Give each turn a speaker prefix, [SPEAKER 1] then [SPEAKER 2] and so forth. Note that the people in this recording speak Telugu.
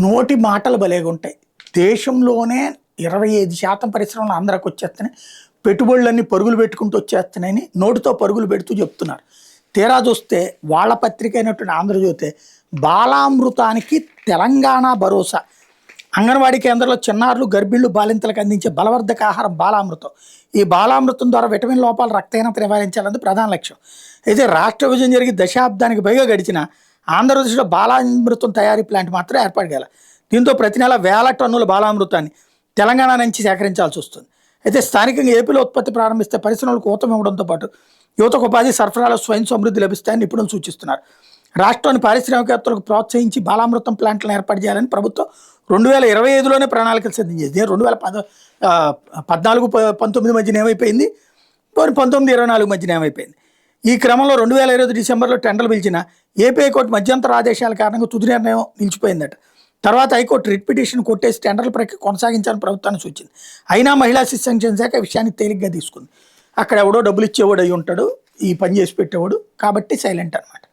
[SPEAKER 1] నోటి మాటలు భలేగుంటాయి. దేశంలోనే 25% పరిశ్రమలు ఆంధ్రాకి వచ్చేస్తున్నాయి. పెట్టుబడులన్నీ పరుగులు పెట్టుకుంటూ వచ్చేస్తున్నాయని నోటితో పరుగులు పెడుతూ చెప్తున్నారు. తీరా చూస్తే వాళ్ళ పత్రిక అయినటువంటి ఆంధ్రజ్యోతి బాలామృతానికి తెలంగాణ భరోసా. అంగన్వాడీ కేంద్రంలో చిన్నారులు, గర్భిణులు, బాలింతలకు అందించే బలవర్ధక ఆహారం బాలామృతం. ఈ బాలామృతం ద్వారా విటమిన్ లోపాలు, రక్తహీనత నివారించాలన్నది ప్రధాన లక్ష్యం. అయితే రాష్ట్ర విభజన జరిగి దశాబ్దానికి పైగా గడిచిన ఆంధ్రప్రదేశ్లో బాలామృతం తయారీ ప్లాంట్ మాత్రం ఏర్పాటు చేయాలి. దీంతో ప్రతి నెల వేల టన్నుల బాలామృతాన్ని తెలంగాణ నుంచి సేకరించాల్సి వస్తుంది. అయితే స్థానికంగా ఏపీలో ఉత్పత్తి ప్రారంభిస్తే పరిశ్రమలకు ఊతం ఇవ్వడంతో పాటు యువతకు ఉపాధి, సరఫరాలో స్వయం సమృద్ధి లభిస్తాయని నిపుణులు సూచిస్తున్నారు. రాష్ట్రాన్ని పారిశ్రామికవేత్తలకు ప్రోత్సహించి బాలామృతం ప్లాంట్లను ఏర్పాటు చేయాలని ప్రభుత్వం 2025లోనే ప్రణాళికలు సిద్ధం 2014-19 మధ్యన ఏమైపోయింది, 19-24 మధ్యన ఏమైపోయింది. ఈ క్రమంలో 2025 డిసెంబర్లో టెండర్లు పిలిచిన ఏపీ హైకోర్టు మధ్యంతర ఆదేశాల కారణంగా తుది నిర్ణయం నిలిచిపోయిందట. తర్వాత హైకోర్టు రిట్ పిటిషన్ కొట్టేసి టెండర్ల ప్రక్రియ కొనసాగించాలని ప్రభుత్వాన్ని సూచింది. అయినా మహిళా శిశు సంక్షేమ శాఖ విషయాన్ని తేలిగ్గా తీసుకుంది. అక్కడ ఎవడో డబ్బులు ఇచ్చేవాడు అయి ఉంటాడు, ఈ పని చేసి పెట్టేవాడు, కాబట్టి సైలెంట్ అనమాట.